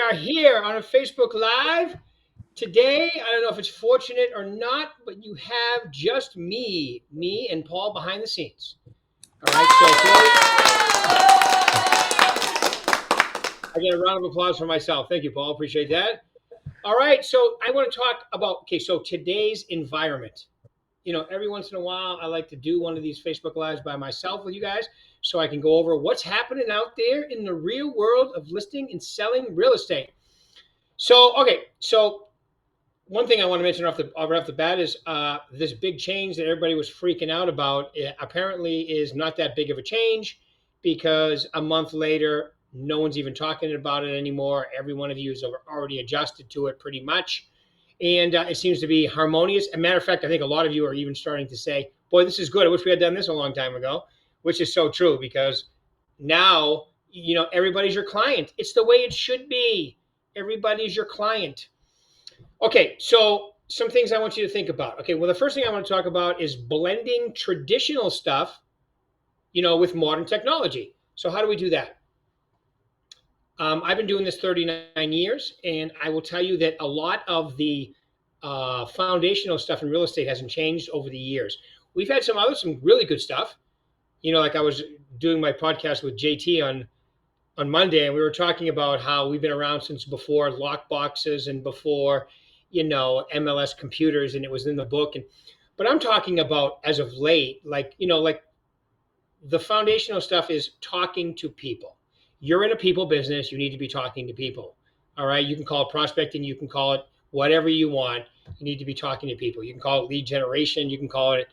are here on a Facebook Live. Today, I don't know if it's fortunate or not, but you have just me and Paul behind the scenes. All right, I get a round of applause for myself. Thank you, Paul. Appreciate that. All right, so I want to talk about, so today's environment. Every once in a while, I like to do one of these Facebook Lives by myself with you guys so I can go over what's happening out there in the real world of listing and selling real estate. So one thing I want to mention right off the bat is this big change that everybody was freaking out about apparently is not that big of a change, because a month later, no one's even talking about it anymore. Every one of you has already adjusted to it pretty much. And it seems to be harmonious. As a matter of fact, I think a lot of you are even starting to say, boy, this is good. I wish we had done this a long time ago, which is so true, because now, everybody's your client. It's the way it should be. Everybody's your client. Okay, so some things I want you to think about. Okay, well, the first thing I want to talk about is blending traditional stuff, with modern technology. So how do we do that? I've been doing this 39 years, and I will tell you that a lot of the foundational stuff in real estate hasn't changed over the years. We've had some really good stuff. Like I was doing my podcast with JT on Monday, and we were talking about how we've been around since before lock boxes and before, MLS computers, and it was in the book. But I'm talking about as of late, like the foundational stuff is talking to people. You're in a people business. You need to be talking to people. All right. You can call it prospecting. You can call it whatever you want. You need to be talking to people. You can call it lead generation. You can call it,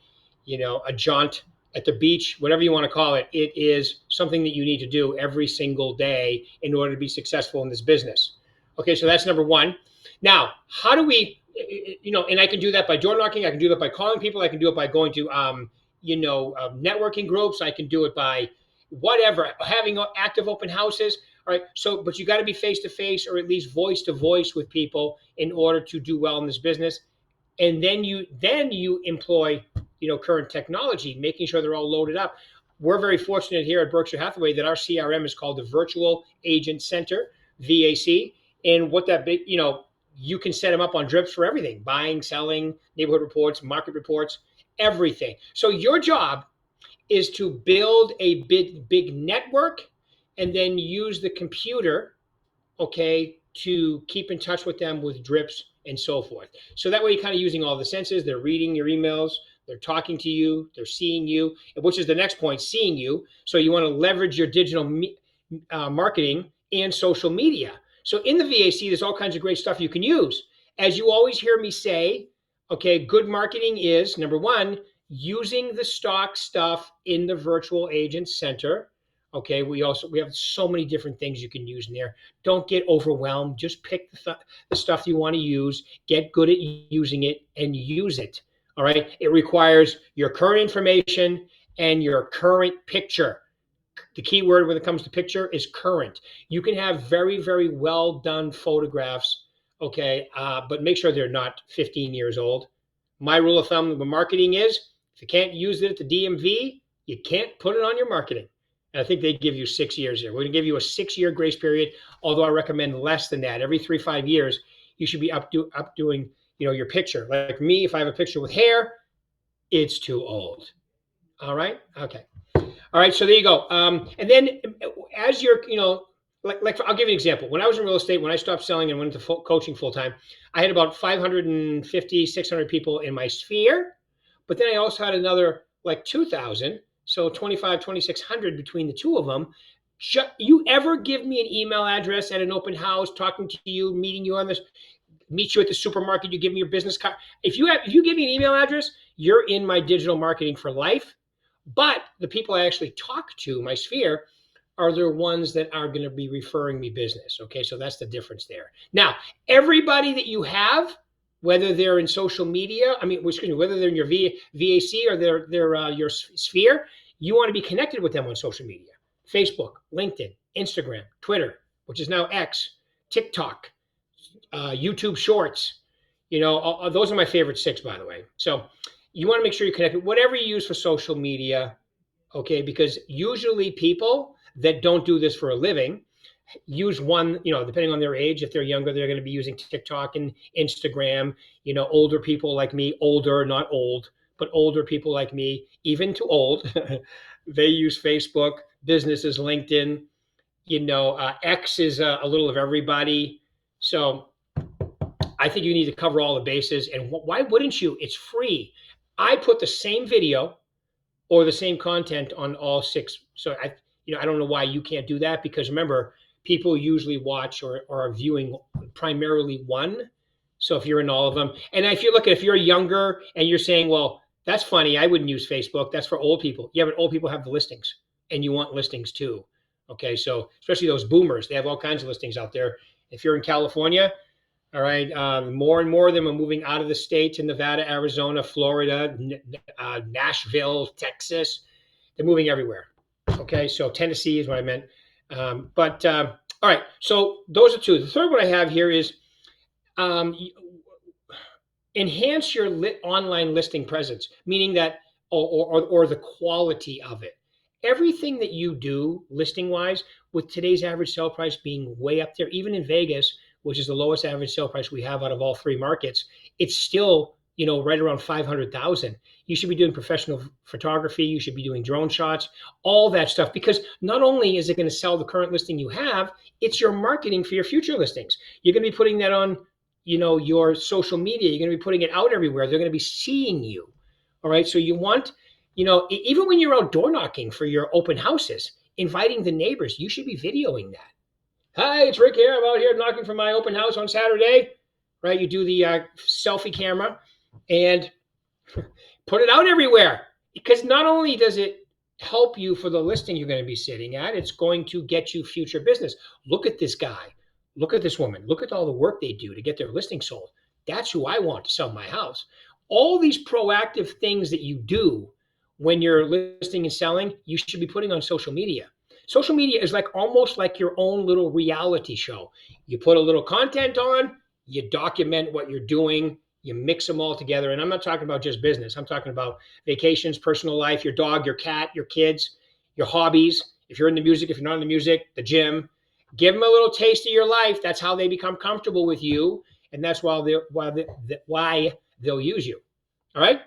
a jaunt at the beach, whatever you want to call it. It is something that you need to do every single day in order to be successful in this business. Okay. So that's number one. Now, how do we, and I can do that by door knocking. I can do that by calling people. I can do it by going to, networking groups. I can do it by whatever, having active open houses. All right. So, but you got to be face to face, or at least voice to voice with people in order to do well in this business. And then you employ, current technology, making sure they're all loaded up. We're very fortunate here at Berkshire Hathaway that our CRM is called the Virtual Agent Center, VAC. And what that big, you can set them up on drips for everything: buying, selling, neighborhood reports, market reports, everything. So your job is to build a big network, and then use the computer, okay, to keep in touch with them with drips and so forth. So that way you're kind of using all the senses. They're reading your emails, they're talking to you, they're seeing you, which is the next point, seeing you. So you want to leverage your digital marketing and social media. So in the VAC, there's all kinds of great stuff you can use. As you always hear me say, okay, good marketing is, number one, using the stock stuff in the Virtual Agent Center. Okay, we have so many different things you can use in there. Don't get overwhelmed. Just pick the stuff you want to use, get good at using it, and use it. All right, it requires your current information and your current picture. The key word when it comes to picture is current. You can have very, very well done photographs, okay, but make sure they're not 15 years old. My rule of thumb with marketing is, if you can't use it at the DMV, you can't put it on your marketing. And I think they give you 6 years here. We're going to give you a 6-year grace period, although I recommend less than that. Every 3-5 years, you should be updoing, your picture. Like me, if I have a picture with hair, it's too old. All right? Okay. All right, so there you go. And then as you're, like I'll give you an example. When I was in real estate, when I stopped selling and went into coaching full time, I had about 550, 600 people in my sphere. But then I also had another like 2,000, so 2,600 between the two of them. You ever give me an email address at an open house, talking to you, meeting you on this, meet you at the supermarket, you give me your business card. If you give me an email address, you're in my digital marketing for life. But the people I actually talk to, my sphere, are the ones that are going to be referring me business. Okay, so that's the difference there. Now, everybody that you have, whether they're in social media, whether they're in your VAC or they're your sphere, you want to be connected with them on social media: Facebook, LinkedIn, Instagram, Twitter, which is now X, TikTok, YouTube Shorts. Those are my favorite 6, by the way. So you want to make sure you're connected, whatever you use for social media, okay? Because usually people that don't do this for a living, use one, depending on their age. If they're younger, they're going to be using TikTok and Instagram. Older people like me, older, not old, but older people like me, even too old, they use Facebook. Business is LinkedIn. X is a little of everybody. So I think you need to cover all the bases. And why wouldn't you? It's free. I put the same video or the same content on all six. So I don't know why you can't do that, because remember, people usually watch or are viewing primarily one. So if you're in all of them, and if you're younger and you're saying, well, that's funny, I wouldn't use Facebook. That's for old people. Yeah, but old people have the listings, and you want listings too. Okay, so especially those boomers, they have all kinds of listings out there. If you're in California, all right. More and more of them are moving out of the state to Nevada, Arizona, Florida, Nashville, Texas. They're moving everywhere. Okay. So Tennessee is what I meant. All right. So those are two. The third one I have here is um, enhance your online listing presence, meaning that, or the quality of it. Everything that you do listing wise, with today's average sale price being way up there, even in Vegas, which is the lowest average sale price we have out of all three markets, it's still, right around 500,000. You should be doing professional photography. You should be doing drone shots, all that stuff, because not only is it going to sell the current listing you have, it's your marketing for your future listings. You're going to be putting that on, your social media. You're going to be putting it out everywhere. They're going to be seeing you. All right. So you want, even when you're out door knocking for your open houses, inviting the neighbors, you should be videoing that. Hi, it's Rick here. I'm out here knocking for my open house on Saturday. Right. You do the selfie camera and put it out everywhere, because not only does it help you for the listing you're going to be sitting at, it's going to get you future business. Look at this guy. Look at this woman. Look at all the work they do to get their listing sold. That's who I want to sell my house. All these proactive things that you do when you're listing and selling, you should be putting on social media. Social media is almost like your own little reality show. You put a little content on, you document what you're doing, you mix them all together. And I'm not talking about just business. I'm talking about vacations, personal life, your dog, your cat, your kids, your hobbies. If you're in the music, if you're not in the music, the gym. Give them a little taste of your life. That's how they become comfortable with you. And that's why they'll use you. All right.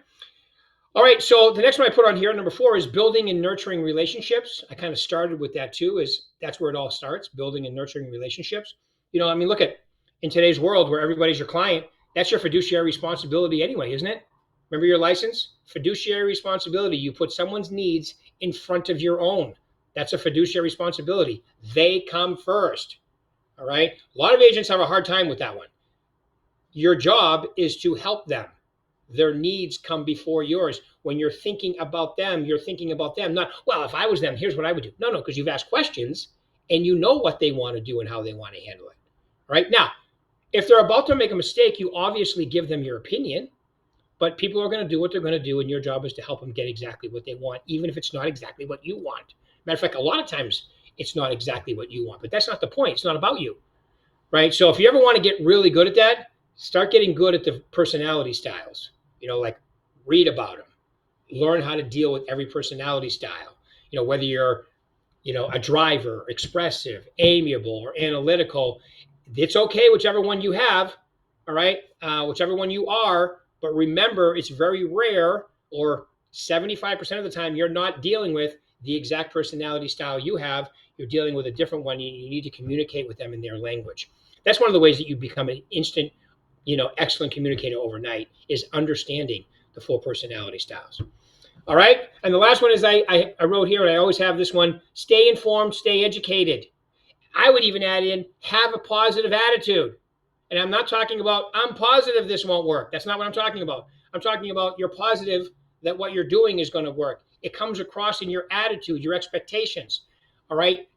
All right. So the next one I put on here, number 4, is building and nurturing relationships. I kind of started with that too, that's where it all starts, building and nurturing relationships. Look at, in today's world where everybody's your client, that's your fiduciary responsibility anyway, isn't it? Remember your license? Fiduciary responsibility. You put someone's needs in front of your own. That's a fiduciary responsibility. They come first. All right. A lot of agents have a hard time with that one. Your job is to help them. Their needs come before yours. When you're thinking about them, you're thinking about them. Not, well, if I was them, here's what I would do. No, because you've asked questions and you know what they want to do and how they want to handle it. All right. Now, if they're about to make a mistake, you obviously give them your opinion, but people are going to do what they're going to do, and your job is to help them get exactly what they want, even if it's not exactly what you want. Matter of fact, a lot of times it's not exactly what you want, but that's not the point. It's not about you, right? So if you ever want to get really good at that, start getting good at the personality styles. Read about them, learn how to deal with every personality style. Whether you're, a driver, expressive, amiable, or analytical, it's okay, whichever one you have. All right, whichever one you are. But remember, it's very rare, or 75% of the time, you're not dealing with the exact personality style you have. You're dealing with a different one. You need to communicate with them in their language. That's one of the ways that you become an instant, excellent communicator overnight, is understanding the 4 personality styles. All right. And the last one is I wrote here, and I always have this one: stay informed, stay educated. I would even add in, have a positive attitude. And I'm not talking about, I'm positive this won't work. That's not what I'm talking about. I'm talking about you're positive that what you're doing is going to work. It comes across in your attitude, your expectations. All right.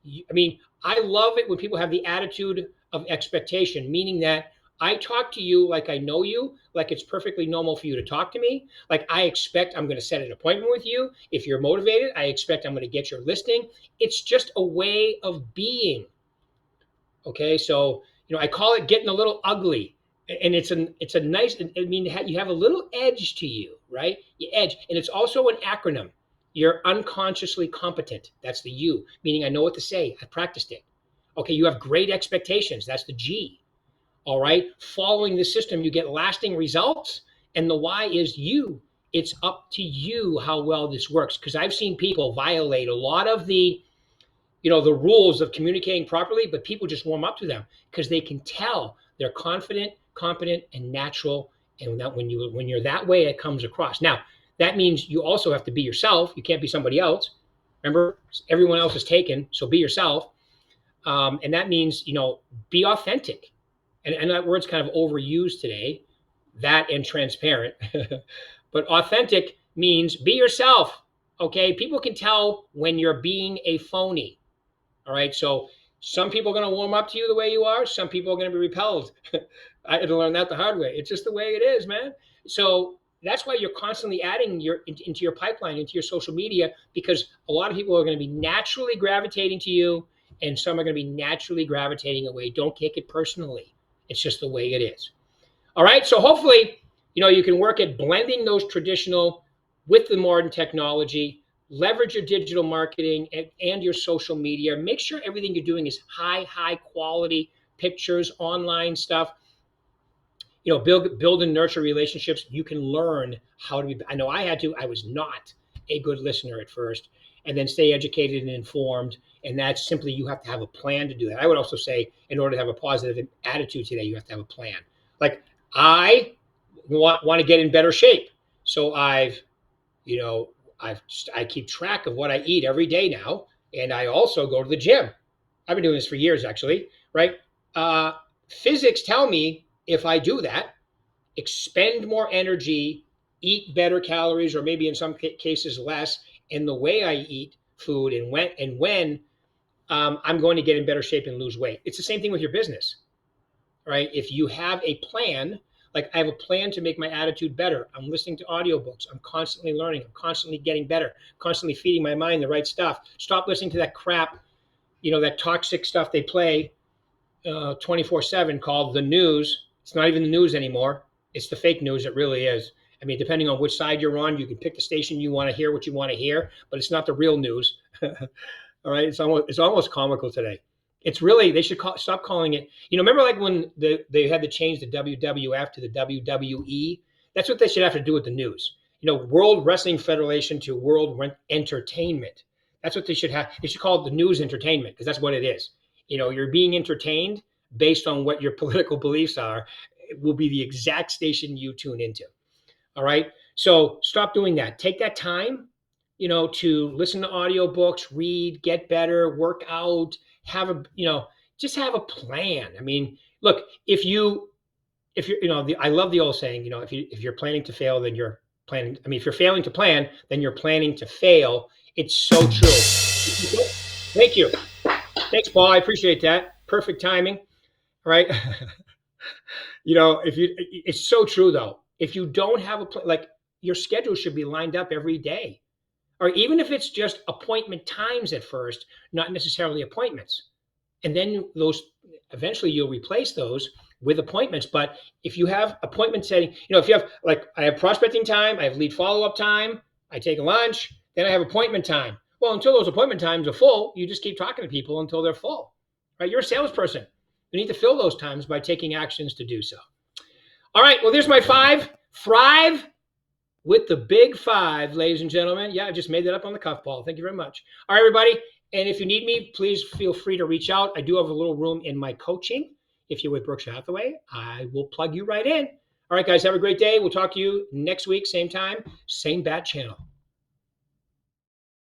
I love it when people have the attitude of expectation, meaning that I talk to you like I know you, like it's perfectly normal for you to talk to me. Like I expect I'm going to set an appointment with you. If you're motivated, I expect I'm going to get your listing. It's just a way of being. Okay. So, I call it getting a little ugly, and it's a nice, you have a little edge to you, right? You edge. And it's also an acronym. You're unconsciously competent. That's the U, meaning I know what to say. I practiced it. Okay, you have great expectations. That's the G. All right. Following the system, you get lasting results. And the Y is you. It's up to you how well this works. Because I've seen people violate a lot of the rules of communicating properly, but people just warm up to them because they can tell they're confident, competent, and natural. And that when you're that way, it comes across. Now, that means you also have to be yourself. You can't be somebody else. Remember, everyone else is taken, so be yourself. And that means, be authentic. And that word's kind of overused today, that and transparent. But authentic means be yourself. Okay. People can tell when you're being a phony. All right. So some people are going to warm up to you the way you are. Some people are going to be repelled. I had to learn that the hard way. It's just the way it is, man. So that's why you're constantly adding into your pipeline, into your social media, because a lot of people are going to be naturally gravitating to you and some are going to be naturally gravitating away. Don't take it personally. It's just the way it is. All right. So hopefully, you can work at blending those traditional with the modern technology, leverage your digital marketing and your social media. Make sure everything you're doing is high quality pictures, online stuff. Build and nurture relationships. You can learn how to be. I know I had to. I was not a good listener at first, and then stay educated and informed. And that's simply, you have to have a plan to do that. I would also say, in order to have a positive attitude today, you have to have a plan. Like, I want to get in better shape, so I keep track of what I eat every day now, and I also go to the gym. I've been doing this for years, actually. Right? Physics tell me if I do that, expend more energy, eat better calories, or maybe in some cases less, in the way I eat food and when I'm going to get in better shape and lose weight. It's the same thing with your business, right? If you have a plan, like I have a plan to make my attitude better. I'm listening to audiobooks. I'm constantly learning. I'm constantly getting better, constantly feeding my mind the right stuff. Stop listening to that crap, that toxic stuff they play 24/7 called the news. It's not even the news anymore. It's the fake news. It really is. I mean, depending on which side you're on, you can pick the station you want to hear what you want to hear, but it's not the real news. All right, it's almost comical today. It's really, they should stop calling it. Remember like when they had to change the WWF to the WWE. That's what they should have to do with the news. World Wrestling Federation to World Entertainment. That's what they should have. They should call it the news entertainment, because that's what it is. You're being entertained based on what your political beliefs are. It will be the exact station you tune into. All right. So stop doing that. Take that time, to listen to audiobooks, read, get better, work out, just have a plan. I mean, look, if you're, I love the old saying, if you're planning to fail, then you're planning. I mean, if you're failing to plan, then you're planning to fail. It's so true. Thank you. Thanks, Paul. I appreciate that. Perfect timing. All right. It's so true though. If you don't have a plan, like your schedule should be lined up every day, or even if it's just appointment times at first, not necessarily appointments. And then eventually you'll replace those with appointments. But if you have appointment setting, if you have, like, I have prospecting time, I have lead follow-up time, I take a lunch, then I have appointment time. Well, until those appointment times are full, you just keep talking to people until they're full, right? You're a salesperson. You need to fill those times by taking actions to do so. All right. Well, there's my 5. Thrive with the big 5, ladies and gentlemen. Yeah, I just made that up on the cuff, Paul. Thank you very much. All right, everybody. And if you need me, please feel free to reach out. I do have a little room in my coaching. If you're with Berkshire Hathaway, I will plug you right in. All right, guys, have a great day. We'll talk to you next week, same time, same bat channel.